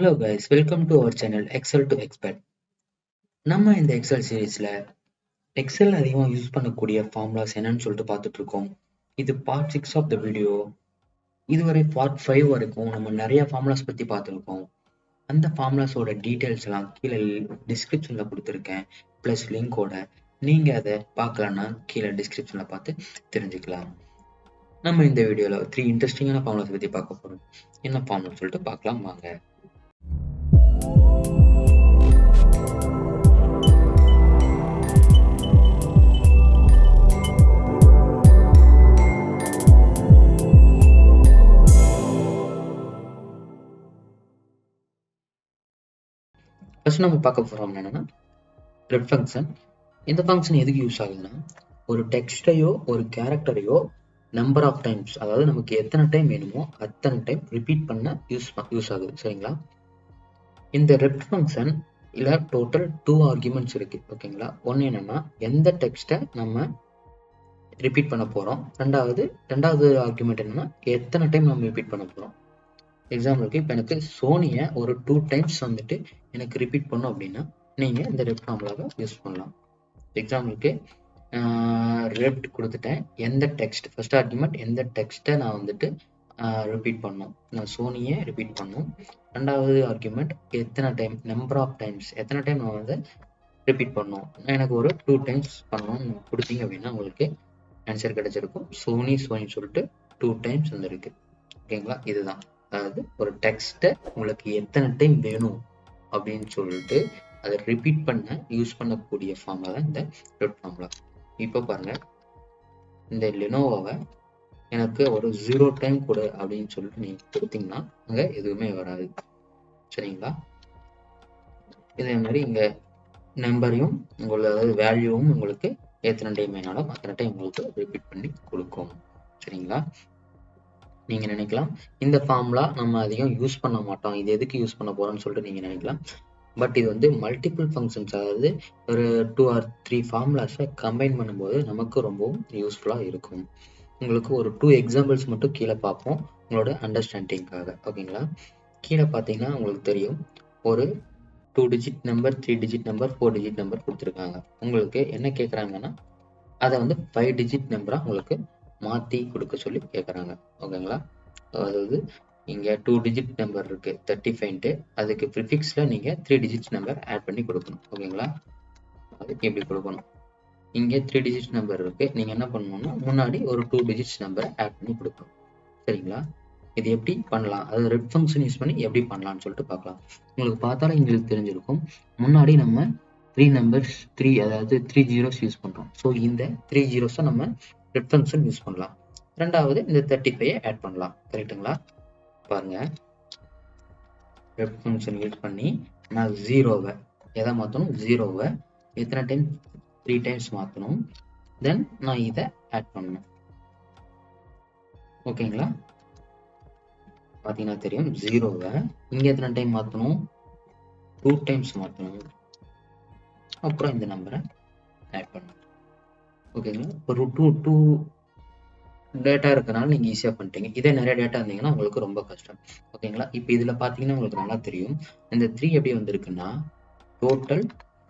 Hello guys, welcome to our channel Excel to Expert. நம்ம இந்த XL சீரீஸ்ல XL அதிகமாக யூஸ் பண்ணக்கூடிய ஃபார்முலாஸ் என்னன்னு சொல்லிட்டு பார்த்துட்டு இருக்கோம். இது பார்ட் 6 ஆஃப் த வீடியோ. இதுவரை பார்ட் 5 வரைக்கும் நம்ம நிறைய ஃபார்முலாஸ் பத்தி பார்த்துருக்கோம். அந்த ஃபார்முலாஸோட டீட்டெயில்ஸ் எல்லாம் கீழே டிஸ்கிரிப்ஷன்ல கொடுத்துருக்கேன், பிளஸ் லிங்கோட. நீங்க அதை பார்க்கலன்னா கீழே டிஸ்கிரிப்ஷன்ல பார்த்து தெரிஞ்சுக்கலாம். நம்ம இந்த வீடியோல 3 இன்ட்ரெஸ்டிங்கான ஃபார்முலாஸ் பத்தி பார்க்க போறோம். என்ன ஃபார்முலா சொல்லிட்டு பார்க்கலாம் வாங்க. ஃபர்ஸ்ட் நம்ம பார்க்க போறோம் என்னன்னா ரெட் ஃபங்க்ஷன். இந்த ஃபங்க்ஷன் எதுக்கு யூஸ் ஆகுதுன்னா, ஒரு டெக்ஸ்டையோ ஒரு கேரக்டரையோ நம்பர் ஆஃப் டைம்ஸ், அதாவது நமக்கு எத்தனை டைம் வேணுமோ அத்தனை டைம் ரிப்பீட் பண்ண யூஸ் ஆகுது. சரிங்களா? இந்த ரெட் ஃபங்க்ஷன் இல்ல டோட்டல் 2 ஆர்குமெண்ட்ஸ் இருக்கு. ஓகேங்களா? ஒன்னு என்னன்னா எந்த டெக்ஸ்ட்டை நம்ம ரிப்பீட் பண்ண போறோம், ரெண்டாவது ஆர்குமெண்ட் என்னன்னா எத்தனை டைம் நம்ம ரிப்பீட் பண்ண போறோம். எக்ஸாம்பிளுக்கு இப்போ எனக்கு சோனியை ஒரு 2 டைம்ஸ் வந்துட்டு எனக்கு ரிப்பீட் பண்ணும் அப்படின்னா நீங்க இந்த ரெட் ஃபார்முலாவை யூஸ் பண்ணலாம். எக்ஸாம்பிளுக்கு ரெப்ட் கொடுத்துட்டேன், எந்த டெக்ஸ்ட் ஃபர்ஸ்ட் ஆர்குமெண்ட் எந்த டெக்ஸ்ட்டை நான் வந்துட்டு ரிப்பீட் பண்ணணும், நான் சோனியை ரிப்பீட் பண்ணணும். ரெண்டாவது ஆர்குமெண்ட் எத்தனை டைம், நம்பர் ஆஃப் டைம்ஸ், எத்தனை டைம் நான் வந்து ரிப்பீட் பண்ணணும். எனக்கு ஒரு 2 டைம்ஸ் பண்ணணும் கொடுத்தீங்க அப்படின்னா உங்களுக்கு ஆன்சர் கிடைச்சிருக்கும். சோனி சொல்லிட்டு 2 டைம்ஸ் வந்துருக்கு. ஓகேங்களா? இதுதான், அதாவது ஒரு டெக்ஸ்ட்டை உங்களுக்கு எத்தனை டைம் வேணும் அப்படின்னு சொல்லிட்டு அதை ரிப்பீட் பண்ண யூஸ் பண்ணக்கூடிய ஃபார்முலா தான் இந்த ரெட் ஃபார்முலா. இப்போ பாருங்க, இந்த லெனோவோவை எனக்கு ஒரு 0 டைம் கொடு அப்படின்னு சொல்லிட்டு நீங்க கொடுத்தீங்கன்னா அங்க எதுவுமே வராது. சரிங்களா? இதே மாதிரி இங்க நம்பரையும் உங்களுக்கு, அதாவது வேல்யூவும் உங்களுக்கு எத்தனை டைம் வேணாலும் அத்தனை டைம் உங்களுக்கு ரிப்பீட் பண்ணி கொடுக்கும். சரிங்களா? நீங்க நினைக்கலாம் இந்த ஃபார்முலா நம்ம அதிகம் யூஸ் பண்ண மாட்டோம், இது எதுக்கு யூஸ் பண்ண போறோம்னு சொல்லிட்டு நீங்க நினைக்கலாம். பட் இது வந்து மல்டிபிள் ஃபங்க்ஷன்ஸ், அதாவது ஒரு 2 or 3 ஃபார்முலாஸை கம்பைன் பண்ணும்போது நமக்கு ரொம்பவும் யூஸ்ஃபுல்லாக இருக்கும். உங்களுக்கு ஒரு 2 எக்ஸாம்பிள்ஸ் மட்டும் கீழே பார்ப்போம் உங்களோட அண்டர்ஸ்டாண்டிங்காக. ஓகேங்களா? கீழே பார்த்தீங்கன்னா உங்களுக்கு தெரியும், ஒரு 2 digit number, 3 digit number, 4 digit number கொடுத்துருக்காங்க. உங்களுக்கு என்ன கேட்குறாங்கன்னா அதை வந்து 5 டிஜிட் நம்பராக உங்களுக்கு மாற்றி கொடுக்க சொல்லி கேட்குறாங்க. ஓகேங்களா? அதாவது இங்க 2 டிஜிட் நம்பர் இருக்கு 35, அதுக்கு ப்ரிஃபிக்ஸ்ல நீங்க 3 டிஜிட் நம்பர் ஆட் பண்ணி கொடுக்கணும். ஓகேங்களா? அதுக்கு எப்படி கொடுக்கணும், இங்க 3 டிஜிட் நம்பர் இருக்கு, நீங்க என்ன பண்ணணும்னா முன்னாடி ஒரு 2 டிஜிட் நம்பர் ஆட் பண்ணி கொடுக்கணும். சரிங்களா? இது எப்படி பண்ணலாம், அதாவது ரெட் ஃபங்க்ஷன் யூஸ் பண்ணி எப்படி பண்ணலாம்னு சொல்லிட்டு பார்க்கலாம். உங்களுக்கு பார்த்தாலும் எங்களுக்கு தெரிஞ்சிருக்கும், முன்னாடி நம்ம 3 நம்பர்ஸ் 3, அதாவது 3 ஜீரோஸ் யூஸ் பண்றோம். ஸோ இந்த 3 ஜீரோஸை நம்ம ரெட் ஃபங்க்ஷன் யூஸ் பண்ணலாம். ரெண்டாவது இந்த 35 ஆட் பண்ணலாம். கரெக்டுங்களா? பாருங்க, ரெட் ஃபங்க்ஷன் யூஸ் பண்ணி நான் ஜீரோவை எதை மாற்றணும், ஜீரோவை எத்தனை டைம், 3 டைம்ஸ் மாற்றணும். தென் நான் இதை ஆட் பண்ணணும். ஓகேங்களா? பார்த்தீங்கன்னா தெரியும், ஜீரோவை இங்கே எத்தனை டைம் மாற்றணும், 2 டைம்ஸ் மாற்றணும். அப்புறம் இந்த நம்பரை ஆட் பண்ணணும். ஓகேங்களா? ஒரு 2 டேட்டா இருக்கனால நீங்க ஈஸியா பண்ணிட்டீங்க. இதே நிறைய டேட்டா இருந்தீங்கன்னா உங்களுக்கு ரொம்ப கஷ்டம். ஓகேங்களா? இப்போ இதுல பாத்தீங்கன்னா உங்களுக்கு நல்லா தெரியும், இந்த 3 எப்படி வந்திருக்குன்னா டோட்டல்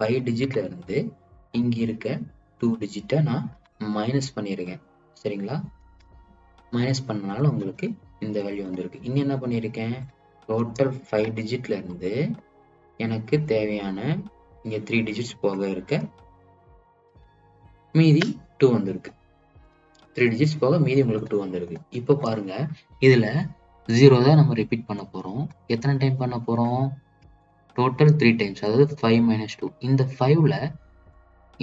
5 டிஜிட்ல இருந்து இங்க இருக்க 2 டிஜிட்டை நான் மைனஸ் பண்ணியிருக்கேன். சரிங்களா? மைனஸ் பண்ணனால உங்களுக்கு இந்த வேல்யூ வந்திருக்கு. இங்க என்ன பண்ணியிருக்கேன், டோட்டல் 5 டிஜிட்ல இருந்து எனக்கு தேவையான இங்க 3 டிஜிட்ஸ் போக இருக்க மீதி 2 வந்திருக்கு. 3 டிஜிட்ஸ் போக மீதி உங்களுக்கு 2 வந்திருக்கு. இப்போ பாருங்க, இதுல 0 தான் நம்ம ரிப்பீட் பண்ண போறோம். எத்தனை டைம் பண்ண போறோம், டோட்டல் 3 டைம்ஸ், அதாவது 5 - 2. இந்த 5ல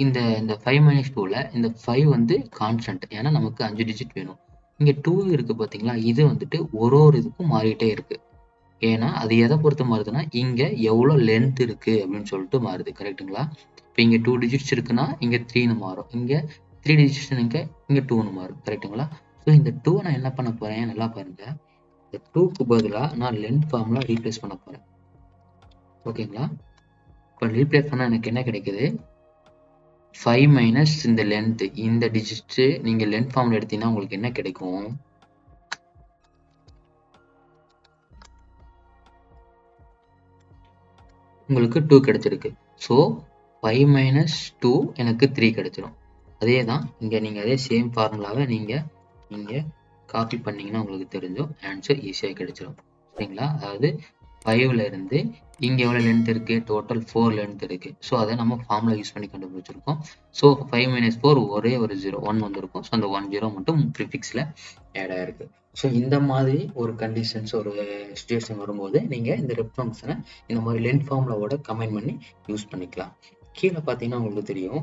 இந்த 5 - 2ல இந்த 5 வந்து கான்ஸ்டன்ட், ஏன்னா நமக்கு 5 டிஜிட் வேணும். இங்க 2 இருக்கு பாத்தீங்களா, இது வந்துட்டு ஒரு இதுக்கும் மாறிட்டே இருக்கு. ஏன்னா அது எதை பொறுத்து மாறுதுன்னா இங்க எவ்வளவு லென்த் இருக்கு அப்படின்னு சொல்லிட்டு மாறுது. கரெக்டுங்களா? இப்போ இங்க 2 டிஜிட்ஸ் இருக்குன்னா இங்க 3ன்னு மாறும், இங்க 3 டிஜிட்ஸ் இங்க 2ன்னு மாறும். கரெக்டுங்களா? ஸோ இந்த 2 நான் என்ன பண்ண போறேன், நல்லா பாருங்க, இந்த 2க்கு பதிலா நான் லென்த் ஃபார்முலா ரீப்ளேஸ் பண்ண போறேன். ஓகேங்களா? இப்போ ரீப்ளேஸ் பண்ணா எனக்கு என்ன கிடைக்குது, 5 மைனஸ் இந்த லென்த், இந்த டிஜிட்ஸ் நீங்க லென்த் ஃபார்முலா எடுத்தீங்கன்னா உங்களுக்கு என்ன கிடைக்கும், உங்களுக்கு 2 கிடைச்சிருக்கு. ஸோ 5 மைனஸ் 2 எனக்கு 3 கிடைச்சிடும். அதே தான் இங்கே நீங்கள் அதே சேம் ஃபார்முலாவை நீங்கள் காப்பி பண்ணிங்கன்னா உங்களுக்கு தெரிஞ்சும் ஆன்சர் ஈஸியாக கிடைச்சிடும். சரிங்களா? அதாவது 5ல இருந்து இங்கே எவ்வளோ லென்த் இருக்குது, டோட்டல் 4 லென்த் இருக்குது. ஸோ அதை நம்ம ஃபார்முலா யூஸ் பண்ணி கண்டுபிடிச்சிருக்கோம். ஸோ 5 மைனஸ் 4 ஒரே ஒரு 0 1 வந்திருக்கும். ஸோ அந்த 1 0 மட்டும் ப்ரிஃபிக்ஸில் ஆட் ஆகிருக்கு. ஸோ இந்த மாதிரி ஒரு கண்டிஷன்ஸ் ஒரு சுச்சுவேஷன் வரும்போது நீங்கள் இந்த ரெப் ஃபங்க்ஷனை இந்த மாதிரி லென்த் ஃபார்முலாவோட கம்பைன் பண்ணி யூஸ் பண்ணிக்கலாம். கீழே பார்த்தீங்கன்னா உங்களுக்கு தெரியும்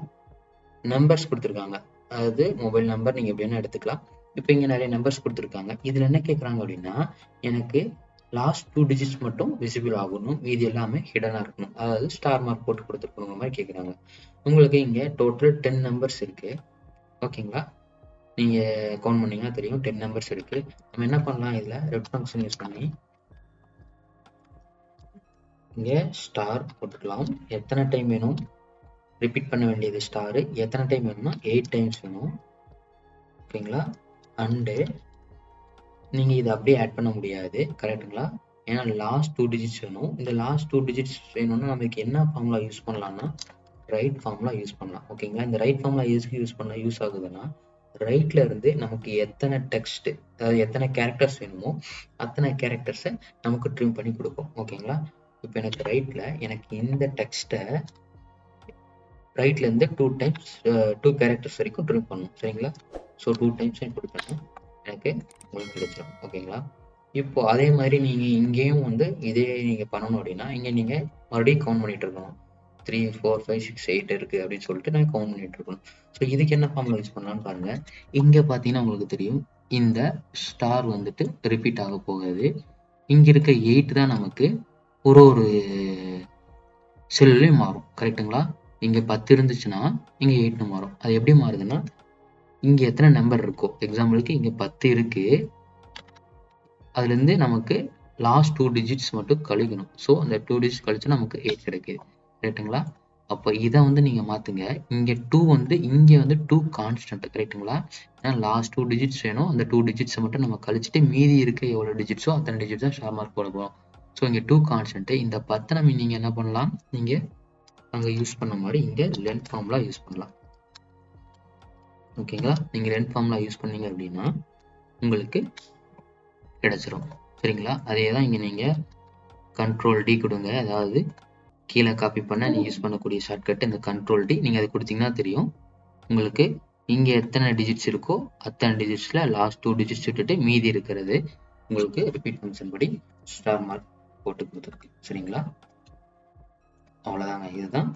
நம்பர்ஸ் கொடுத்துருக்காங்க. அதாவது மொபைல் நம்பர் நீங்கள் எப்படி வேணால் எடுத்துக்கலாம். இப்போ இங்கே நிறைய நம்பர்ஸ் கொடுத்துருக்காங்க. இதில் என்ன கேட்குறாங்க அப்படின்னா எனக்கு லாஸ்ட் 2 டிஜிட்ஸ் மட்டும் விசிபிள் ஆகணும், மீதி எல்லாமே ஹிடனாக இருக்கணும். அதாவது ஸ்டார் மார்க் போட்டு கொடுத்துருக்கணுங்க மாதிரி கேட்குறாங்க. உங்களுக்கு இங்கே டோட்டல் 10 நம்பர்ஸ் இருக்குது. ஓகேங்களா? நீங்கள் கவுண்ட் பண்ணிங்கன்னா தெரியும் 10 நம்பர்ஸ் இருக்குது. நம்ம என்ன பண்ணலாம், இதில் ரெப் ஃபங்க்ஷன் யூஸ் பண்ணி இங்கே ஸ்டார் போட்டுக்கலாம். எத்தனை டைம் வேணும் ரிப்பீட் பண்ண வேண்டியது ஸ்டாரு, எத்தனை டைம் வேணும்னா 8 டைம்ஸ் வேணும். ஓகேங்களா? அண்டு நீங்கள் இதை அப்படியே ஆட் பண்ண முடியாது, கரெக்டுங்களா? ஏன்னா லாஸ்ட் 2 டிஜிட்ஸ் வேணும். இந்த லாஸ்ட் 2 டிஜிட்ஸ் வேணும்னா நமக்கு என்ன ஃபார்முலா யூஸ் பண்ணலாம்னா ரைட் ஃபார்முலா யூஸ் பண்ணலாம். ஓகேங்களா? இந்த ரைட் ஃபார்முலா எதுக்கு யூஸ் ஆகுதுன்னா ரைட்ல இருந்து நமக்கு எத்தனை டெக்ஸ்ட், அதாவது எத்தனை கேரக்டர்ஸ் வேணுமோ அத்தனை கேரக்டர்ஸை நமக்கு ட்ரிம் பண்ணி கொடுக்கும். ஓகேங்களா? இப்போ எனக்கு ரைட்ல எனக்கு இந்த டெக்ஸ்ட்டை ரைட்ல இருந்து 2 டைம்ஸ் 2 கேரக்டர்ஸ் வரைக்கும் ட்ரிம் பண்ணணும். சரிங்களா? ஸோ 2 டைம்ஸ் கொடுப்பேன், எனக்கு உங்களுக்கு கிடைச்சிடும். ஓகேங்களா? இப்போ அதே மாதிரி நீங்கள் இங்கேயும் வந்து இதே நீங்கள் பண்ணணும் அப்படின்னா இங்கே நீங்கள் மறுபடியும் கவுண்ட் பண்ணிட்டு இருக்கணும். 3 4 5 6 8 இருக்குது அப்படின்னு சொல்லிட்டு நான் கவுண்ட் பண்ணிட்டு இருக்கணும். ஸோ இதுக்கு என்ன ஃபார்முலா யூஸ் பண்ணலான்னு பாருங்க. இங்கே பார்த்தீங்கன்னா உங்களுக்கு தெரியும் இந்த ஸ்டார் வந்துட்டு ரிப்பீட் ஆக போகுது. இங்கே இருக்க 8 தான் நமக்கு ஒரு ஒரு செல்லையும் மாறும். கரெக்டுங்களா? இங்கே 10 இருந்துச்சுன்னா இங்கே 8 மாறும். அது எப்படி மாறுதுன்னா இங்கே எத்தனை நம்பர் இருக்கோ, எக்ஸாம்பிளுக்கு இங்கே 10 இருக்கு, அதுலேருந்து நமக்கு லாஸ்ட் 2 டிஜிட்ஸ் மட்டும் கழிக்கணும். ஸோ அந்த 2 டிஜிட்ஸ் கழிச்சு நமக்கு 8 கிடைக்குது. கரெக்டுங்களா? அப்போ இதை வந்து நீங்கள் மாற்றுங்க. இங்கே 2 வந்து இங்கே வந்து 2 கான்ஸ்டன்ட். கரெக்டுங்களா? ஏன்னா லாஸ்ட் 2 டிஜிட்ஸ் வேணும். அந்த 2 டிஜிட்ஸை மட்டும் நம்ம கழிச்சிட்டு மீதி இருக்க எவ்வளோ டிஜிட்ஸோ அத்தனை டிஜிட்ஸ் தான் ஸ்டார் மார்க் போட போகிறோம். ஸோ இங்கே 2 கான்ஸ்டன்ட்டு. இந்த 10 நம்ம நீங்கள் என்ன பண்ணலாம், நீங்கள் அங்கே யூஸ் பண்ண மாதிரி இங்கே லென்த் ஃபார்முலா யூஸ் பண்ணலாம். ஓகேங்களா? நீங்கள் லென்த் ஃபார்முலா யூஸ் பண்ணீங்க அப்படின்னா உங்களுக்கு கிடைச்சிரும். சரிங்களா? அதே தான் இங்கே நீங்கள் கண்ட்ரோல் டி கொடுங்க. அதாவது கீழே காப்பி பண்ண நீங்கள் யூஸ் பண்ணக்கூடிய ஷார்ட்கட் இந்த கண்ட்ரோல் டி. நீங்கள் அதை கொடுத்தீங்கன்னா தெரியும் உங்களுக்கு இங்கே எத்தனை டிஜிட்ஸ் இருக்கோ அத்தனை டிஜிட்ஸில் லாஸ்ட் 2 டிஜிட்ஸ் விட்டுட்டு மீதி இருக்கிறது உங்களுக்கு ரிப்பீட் ஃபங்க்ஷன் படி ஸ்டார் மார்க் போட்டு கொடுத்துருக்கு. சரிங்களா? அவ்வளோதாங்க. இதுதான்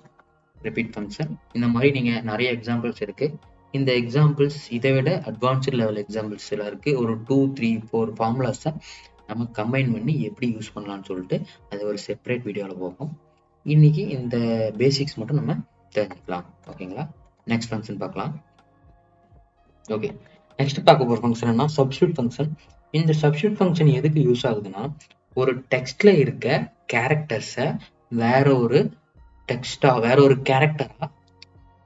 ரிப்பீட் ஃபங்க்ஷன். இந்த மாதிரி நீங்கள் நிறைய எக்ஸாம்பிள்ஸ் இருக்குது. இந்த எக்ஸாம்பிள்ஸ் இதை விட அட்வான்ஸ்டு லெவல் எக்ஸாம்பிள்ஸ் எல்லாம் இருக்குது. ஒரு 2 3 4 ஃபார்முலாஸை நம்ம கம்பைன் பண்ணி எப்படி யூஸ் பண்ணலாம்னு சொல்லிட்டு அது ஒரு செப்பரேட் வீடியோவில் பார்ப்போம். இன்னைக்கு இந்த பேசிக்ஸ் மட்டும் நம்ம தெரிஞ்சுக்கலாம். ஓகேங்களா? நெக்ஸ்ட் ஃபங்க்ஷன் பார்க்கலாம். ஓகே, நெக்ஸ்ட் பார்க்க போகிற ஃபங்க்ஷன் என்ன, சப்ஸ்டியூட் ஃபங்க்ஷன். இந்த சப்ஸ்டியூட் ஃபங்க்ஷன் எதுக்கு யூஸ் ஆகுதுன்னா ஒரு டெக்ஸ்ட்ல இருக்க கேரக்டர்ஸை வேற ஒரு டெக்ஸ்டா வேற ஒரு கேரக்டரா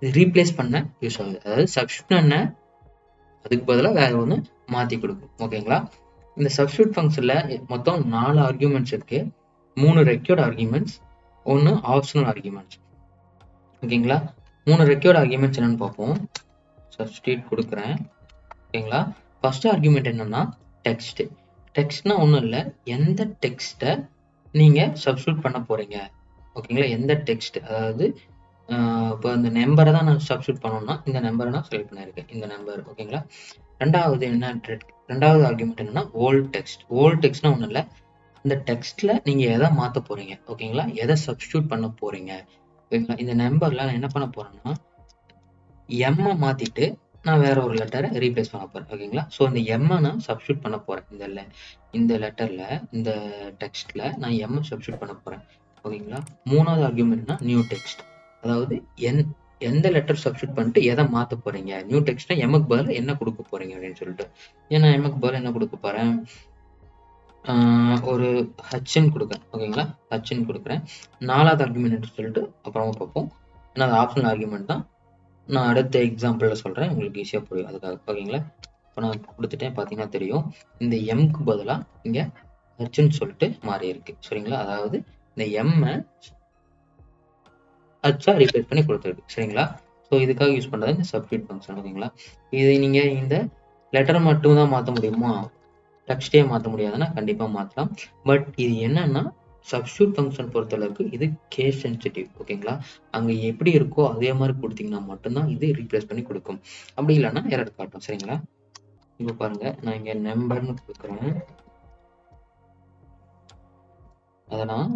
ரீப்ளேஸ் பண்ண யூஸ் ஆகுது. அதாவது சப்ஸ்டியூட் அதுக்கு பதிலாக வேற ஒன்று மாற்றி கொடுக்கும். ஓகேங்களா? இந்த சப்ஸ்டியூட் ஃபங்க்ஷன்ல மொத்தம் 4 ஆர்கியூமெண்ட்ஸ் இருக்கு. 3 ரெக்யூர்ட் ஆர்கியூமெண்ட்ஸ், 1 ஆப்ஷனல் ஆர்கியூமெண்ட்ஸ். ஓகேங்களா? 3 ரெக்யூர்ட் ஆர்கியூமெண்ட்ஸ் என்னன்னு பார்ப்போம். சப்ஸ்டியூட் கொடுக்குறேன். ஓகேங்களா? ஃபர்ஸ்ட் ஆர்கியூமெண்ட் என்னன்னா டெக்ஸ்ட். டெக்ஸ்ட்னா ஒன்றும் இல்லை, எந்த டெக்ஸ்ட்டை நீங்கள் சப்ஸ்டியூட் பண்ண போறீங்க. ஓகேங்களா? எந்த டெக்ஸ்ட், அதாவது இப்போ இந்த நம்பரை தான் நான் சப்ஸ்டியூட் பண்ணணும்னா இந்த நம்பரை நான் செலக்ட் பண்ணியிருக்கேன், இந்த நம்பர். ஓகேங்களா? ரெண்டாவது ஆர்குமெண்ட் என்னன்னா ஓல்ட் டெக்ஸ்ட். ஓல்ட் டெக்ஸ்ட்னா ஒன்றும் இல்லை, இந்த டெக்ஸ்ட்ல நீங்க எதை மாற்ற போறீங்க. ஓகேங்களா? எதை சப்ஸ்டியூட் பண்ண போறீங்க. ஓகேங்களா? இந்த நம்பர்ல நான் என்ன பண்ண போறேன்னா எம்மை மாத்திட்டு நான் வேற ஒரு லெட்டரை ரீப்ளேஸ் பண்ண போறேன். ஓகேங்களா? ஸோ இந்த எம்மை நான் சப்ஸ்டியூட் பண்ண போறேன். இந்த லெட்டர்ல இந்த டெக்ஸ்ட்ல நான் எம்மை சப்ஸ்டியூட் பண்ண போறேன். ஓகேங்களா? மூணாவது ஆர்குமெண்ட்னா நியூ டெக்ஸ்ட். அதாவது எந்த லெட்டர் சப்ஸ்டியூட் பண்ணிட்டு எதை மாற்ற போறீங்க. நியூ டெக்ஸ்ட்னா எம்க்கு பதில் என்ன கொடுக்க போறீங்க அப்படின்னு சொல்லிட்டு. ஏன்னா எம்க்கு பதில் என்ன கொடுக்க போறேன், ஒரு ஹச்ன்னு கொடுக்குறேன். ஓகேங்களா? ஹச்ன்னு கொடுக்குறேன். 4வது ஆர்குமெண்ட் சொல்லிட்டு அப்புறமா பார்ப்போம். ஏன்னா அது ஆப்ஷனல் ஆர்குமெண்ட் தான். நான் அடுத்த எக்ஸாம்பிளில் சொல்கிறேன், உங்களுக்கு ஈஸியாக புரியும் அதுக்காக. ஓகேங்களா? இப்போ நான் கொடுத்துட்டேன், பார்த்தீங்கன்னா தெரியும் இந்த எம்க்கு பதிலாக இங்கே ஹச்ன்னு சொல்லிட்டு மாறி இருக்கு. சரிங்களா? அதாவது இந்த எம்மை அச்சா ரீப்ளேஸ் பண்ணி கொடுத்துருக்கு. சரிங்களா? ஸோ இதுக்காக யூஸ் பண்ணுறது இந்த சப்ஸ்டியூட் ஃபங்க்ஷன். ஓகேங்களா? இது நீங்கள் இந்த லெட்டர் மட்டும் தான் மாற்ற முடியுமா? டெக்ஸ்டே மாற்ற முடியாதுன்னா கண்டிப்பாக மாற்றலாம். பட் இது என்னன்னா சப்ஸ்டியூட் ஃபங்க்ஷன் பொறுத்தளவுக்கு இது கேஸ் சென்சிட்டிவ். ஓகேங்களா? அங்கே எப்படி இருக்கோ அதே மாதிரி கொடுத்தீங்கன்னா மட்டும்தான் இது ரீப்ளேஸ் பண்ணி கொடுக்கும். அப்படி இல்லைன்னா எரர் காட்டும். சரிங்களா? இப்போ பாருங்க, நான் இங்கே நம்பர்னு கொடுக்குறேன். அதை நான்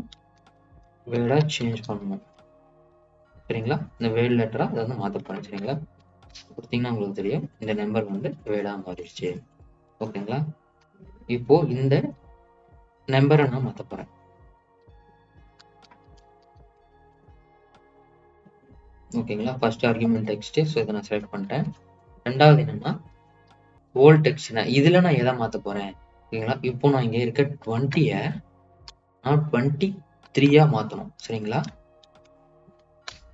வேர்டாக சேஞ்ச் பண்ணணும். சரிங்களா? இந்த வேர்ட் லெட்டராக அதை வந்து மாற்ற போகிறேன். சரிங்களா? கொடுத்தீங்கன்னா உங்களுக்கு தெரியும் இந்த நம்பர் வந்து வேர்டாக மாறிடுச்சு. ஓகேங்களா? இப்போ இந்த நம்பரை நான் மாற்ற போகிறேன். ஓகேங்களா? First argument text. ஸோ இதை நான் செலக்ட் பண்ணிட்டேன். ரெண்டாவது என்னன்னா ஓல்ட் டெக்ஸ்ட். இதில் நான் எதை மாற்ற போகிறேன்? ஓகேங்களா? இப்போ நான் இங்கே இருக்க 20-ஐ நான் 23-ஆ மாற்றணும். சரிங்களா?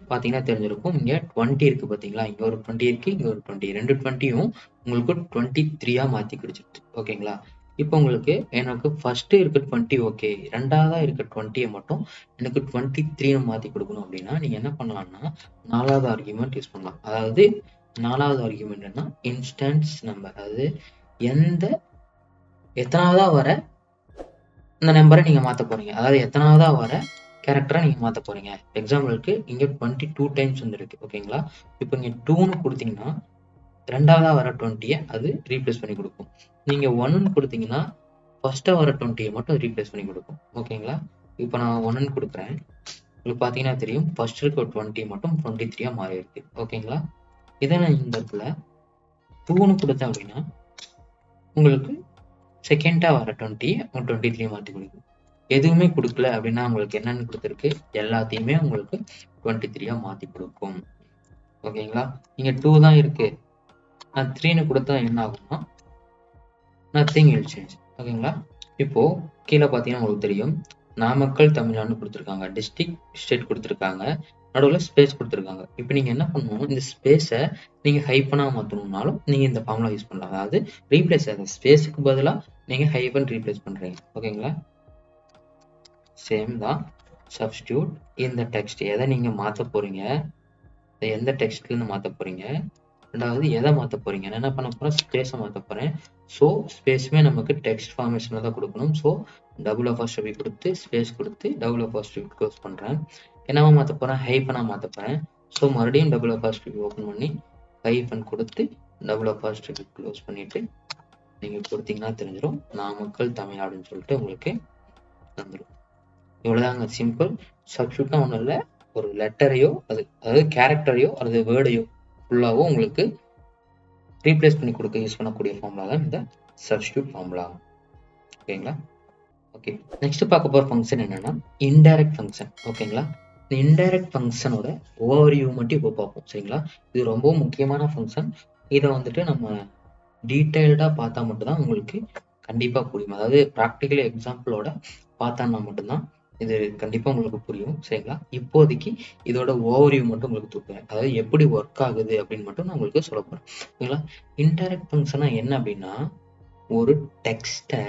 பார்த்தீங்கன்னா தெரிஞ்சிருக்கும். இங்கே 20 இருக்குது பார்த்தீங்களா? இங்கே ஒரு 20 இருக்குது, இங்கே ஒரு 20. ரெண்டு 20யும் உங்களுக்கு 23-ஆ மாற்றி கிடைச்சிருச்சு. ஓகேங்களா? இப்போ உங்களுக்கு எனக்கு ஃபர்ஸ்ட் இருக்க 20 ஓகே, ரெண்டாவதா இருக்க 20-ஐ மட்டும் எனக்கு 23ன்னு மாற்றி கொடுக்கணும் அப்படின்னா நீங்கள் என்ன பண்ணலாம்னா நாலாவது ஆர்குமெண்ட் யூஸ் பண்ணலாம். அதாவது நாலாவது ஆர்குமெண்ட்னா இன்ஸ்டன்ஸ் நம்பர். அதாவது எத்தனாவதா வர இந்த நம்பரை நீங்கள் மாற்ற போறீங்க. அதாவது எத்தனாவதா வர கேரக்டரை நீங்கள் மாற்ற போறீங்க. எக்ஸாம்பிளுக்கு இங்கே 22 டைம்ஸ் வந்துருக்கு. ஓகேங்களா? இப்போ இங்கே 2ன்னு கொடுத்தீங்கன்னா ரெண்டாவதா வர 20-ஐ அது ரீப்ளேஸ் பண்ணி கொடுக்கும். நீங்கள் 1ன்னு கொடுத்தீங்கன்னா ஃபர்ஸ்ட்டாக வர 20-ஐ மட்டும் ரீப்ளேஸ் பண்ணி கொடுக்கும். ஓகேங்களா? இப்போ நான் 1ன்னு கொடுக்குறேன். உங்களுக்கு பார்த்தீங்கன்னா தெரியும் ஃபர்ஸ்ட் இருக்க 20 மட்டும் 23-ஆ மாறி இருக்கு. ஓகேங்களா? இதை நான் இந்த இடத்துல 2ன்னு கொடுத்தேன் அப்படின்னா உங்களுக்கு செகண்டாக வர 20-ஐ 23 மாற்றி கொடுக்கும். எதுவுமே கொடுக்கல அப்படின்னா உங்களுக்கு என்னன்னு கொடுத்துருக்கு? எல்லாத்தையுமே உங்களுக்கு 23-ஆ மாற்றி கொடுக்கும். ஓகேங்களா? இங்கே 2 தான் இருக்கு, நான் 3ன்னு கொடுத்தா என்ன ஆகும்னா நத்திங் வில் சேஞ்ச். ஓகேங்களா? இப்போ கீழே பார்த்தீங்கன்னா உங்களுக்கு தெரியும் நாமக்கல் தமிழ்நாடு கொடுத்துருக்காங்க, டிஸ்ட்ரிக்ட் ஸ்டேட் கொடுத்துருக்காங்க, நடுவில் ஸ்பேஸ் கொடுத்துருக்காங்க. இப்போ நீங்கள் என்ன பண்ணணும், இந்த ஸ்பேஸை நீங்கள் ஹைப்பனாக மாற்றணும்னாலும் நீங்கள் இந்த ஃபார்முலா யூஸ் பண்ணலாம். அதாவது ரீப்ளேஸ் ஆகுது, ஸ்பேஸுக்கு பதிலாக நீங்கள் ஹைப்பன் ரீப்ளேஸ் பண்ணுறீங்க. ஓகேங்களா? சேம் தான். சப்ஸ்டியூட் இந்த டெக்ஸ்ட் எதை நீங்கள் மாற்ற போகிறீங்க, எந்த டெக்ஸ்ட்லேருந்து மாற்ற போகிறீங்க, ரெண்டாவது எதை மாற்ற போகிறீங்க. என்ன பண்ண போகிறேன்? ஸ்பேஸை மாற்ற போகிறேன். ஸோ ஸ்பேஸுமே நமக்கு டெக்ஸ்ட் ஃபார்மேஷனில் தான் கொடுக்கணும். ஸோ டபுள் அப்பாஸ்ட்ரோஃபி கொடுத்து ஸ்பேஸ் கொடுத்து டபுள் அப்பாஸ்ட்ரோஃபி க்ளோஸ் பண்ணுறேன். என்னவா மாற்ற போகிறேன்? ஹைஃபனாக மாற்ற போகிறேன். ஸோ மறுபடியும் டபுள் அப்பாஸ்ட்ரோஃபி ஓப்பன் பண்ணி ஹைஃபன் கொடுத்து டபுள் அப்பாஸ்ட்ரோஃபி க்ளோஸ் பண்ணிவிட்டு நீங்கள் கொடுத்தீங்கன்னா தெரிஞ்சிடும் நாமக்கல் தமிழ்நாடுன்னு சொல்லிட்டு உங்களுக்கு வந்துடும். இவ்வளோதாங்க, சிம்பிள். சப்ஸ்டியூட்னா ஒன்றும் இல்லை, ஒரு லெட்டரையோ அதாவது கேரக்டரையோ அல்லது வேர்டையோ ஃபுல்லாவோ உங்களுக்கு ரீப்ளேஸ் பண்ணி கொடுக்க யூஸ் பண்ணக்கூடிய ஃபார்முலா தான் இந்த சப்ஸ்டியூட் ஃபார்முலா. ஓகேங்களா? ஓகே, நெக்ஸ்ட் பார்க்க போகிற ஃபங்க்ஷன் என்னன்னா இன்டைரக்ட் ஃபங்க்ஷன். ஓகேங்களா? இந்த இன்டைரக்ட் ஃபங்க்ஷனோட ஓவர்வியூ மட்டும் இப்போ பார்ப்போம். சரிங்களா? இது ரொம்ப முக்கியமான ஃபங்க்ஷன். இதை வந்துட்டு நம்ம டீட்டெயில்டாக பார்த்தா மட்டும்தான் உங்களுக்கு கண்டிப்பாக புரியும். அதாவது ப்ராக்டிக்கல் எக்ஸாம்பிளோட பார்த்தான்னா மட்டும்தான் இது கண்டிப்பாக உங்களுக்கு புரியும். சரிங்களா? இப்போதைக்கு இதோட ஓவர்வியூ மட்டும் உங்களுக்கு தூக்குறேன். அதாவது எப்படி ஒர்க் ஆகுது அப்படின்னு மட்டும் நான் உங்களுக்கு சொல்ல போகிறேன். ஓகேங்களா? இன்டைரக்ட் ஃபங்க்ஷனா என்ன அப்படின்னா ஒரு டெக்ஸ்ட்டை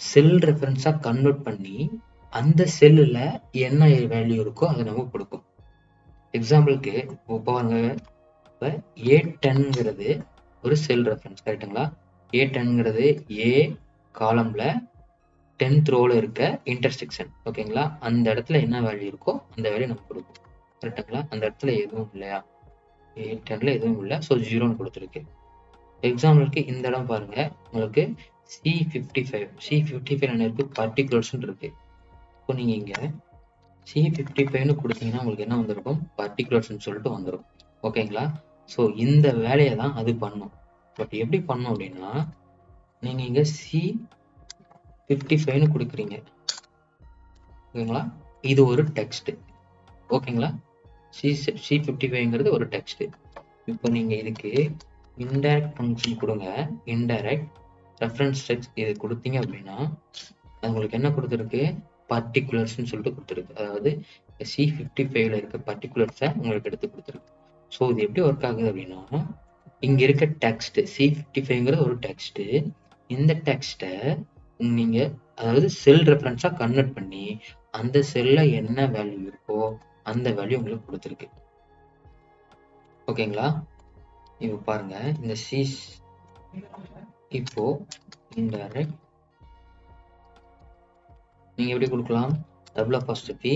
செல் ரெஃபரன்ஸாக கன்வெர்ட் பண்ணி அந்த செல்லில் என்ன வேல்யூ இருக்கோ அதை நமக்கு கொடுக்கும். எக்ஸாம்பிளுக்கு இப்போ பாருங்க, இப்போ A10ங்கிறது ஒரு செல் ரெஃபரன்ஸ். கரெக்டுங்களா? A10ங்கிறது ஏ காலம்ல 10th ரோல இருக்க இன்டர்செக்ஷன். ஓகேங்களா? அந்த இடத்துல என்ன வேல்யூ இருக்கோ அந்த வேல்யூ நமக்கு கொடுக்கும். கரெக்டுங்களா? அந்த இடத்துல எதுவும் இல்லையா? A10ல எதுவும் இல்லை, ஸோ 0ன்னு கொடுத்துருக்கு. எக்ஸாம்பிளுக்கு இந்த இடம் பாருங்க, உங்களுக்கு C55 என்ன இருக்கு? பர்டிகுலர்ஸ்ன்னு இருக்கு. இப்போ நீங்க இங்க C55ன்னு கொடுத்தீங்கன்னா உங்களுக்கு என்ன வந்திருக்கும்? பர்டிகுலர்ஸ்ன்னு சொல்லிட்டு வந்துடும். ஓகேங்களா? ஸோ இந்த வேலையை தான் அது பண்ணும். பட் எப்படி பண்ணும் அப்படின்னா நீங்க இங்க C55ன்னு கொடுக்குறீங்க. ஓகேங்களா? இது ஒரு டெக்ஸ்ட். ஓகேங்களா? C55ங்கிறது ஒரு டெக்ஸ்ட். இப்போ நீங்க இதுக்கு இன்டைரக்ட் ஃபங்க்ஷன் கொடுங்க. இன்டைரக்ட் ரெஃபரன்ஸ் டெக்ஸ்ட் இது கொடுத்தீங்க அப்படின்னா அது உங்களுக்கு என்ன கொடுத்துருக்கு? பர்டிகுலர்ஸ்ன்னு சொல்லிட்டு கொடுத்துருக்கு. அதாவது C55ல இருக்க பர்டிகுலர்ஸை உங்களுக்கு எடுத்து கொடுத்துருக்கு. ஸோ இது எப்படி ஒர்க் ஆகுது அப்படின்னா இங்க இருக்க டெக்ஸ்ட் C55ங்கிறது ஒரு டெக்ஸ்ட். இந்த டெக்ஸ்ட்டை நீங்க அதாவது செல் ரெஃபரன்ஸா கன்வெர்ட் பண்ணி அந்த செல்ல என்ன வேல்யூ இருக்கோ அந்த வேல்யூ உங்களுக்கு கொடுத்துருக்கு. ஓகேங்களா? இப்போ பாருங்க, இந்த சீஸ் இப்போ இன்டைரக்ட் நீங்க எப்படி கொடுக்கலாம்? டபுள் அப்பாஸ்ட்ரஃபி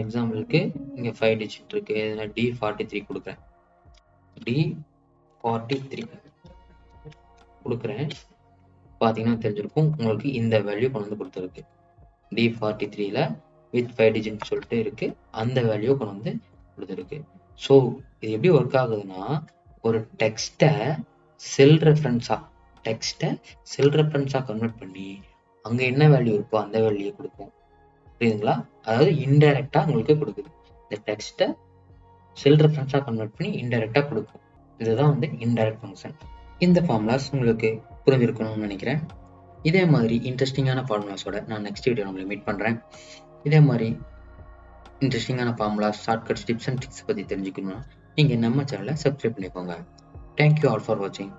எக்ஸாம்பிளுக்கு இங்க 5 டிஜிட் இருக்கு, நான் D43 கொடுக்குறேன். D43 கொடுக்குறேன். பார்த்தீங்கன்னா தெரிஞ்சிருக்கும் உங்களுக்கு இந்த வேல்யூ கொண்டு வந்து கொடுத்துருக்கு. D43ல வித் 5 டிஜிட் சொல்லிட்டு இருக்கு, அந்த வேல்யூ கொண்டு வந்து கொடுத்துருக்கு. ஸோ இது எப்படி ஒர்க் ஆகுதுன்னா, ஒரு டெக்ஸ்ட்டை செல் ரெஃபரன்ஸா கன்வெர்ட் பண்ணி அங்க என்ன வேல்யூ இருக்கோ அந்த வேல்யூ கொடுக்கும். புரியுதுங்களா? அதாவது இன்டைரக்டா உங்களுக்கு கொடுக்குது. இந்த டெக்ஸ்ட்டை செல் ரெஃபரன்ஸா கன்வெர்ட் பண்ணி இன்டைரக்டா கொடுக்கும். இதுதான் வந்து இன்டைரக்ட் ஃபங்க்ஷன். இந்த ஃபார்முலாஸ் உங்களுக்கு புரிஞ்சிருக்கணும்னு நினைக்கிறேன். இதே மாதிரி இன்ட்ரெஸ்டிங்கான ஃபார்முலாஸோட நான் நெக்ஸ்ட் வீடியோ உங்களை மீட் பண்றேன். இதே மாதிரி இன்ட்ரெஸ்டிங்கான formulas, shortcuts, tips and tricks பத்தி தெரிஞ்சுக்கணும்னா நீங்க நம்ம சேனலை சப்ஸ்கிரைப் பண்ணிக்கோங்க. தேங்க்யூ ஆல் ஃபார் வாட்சிங்.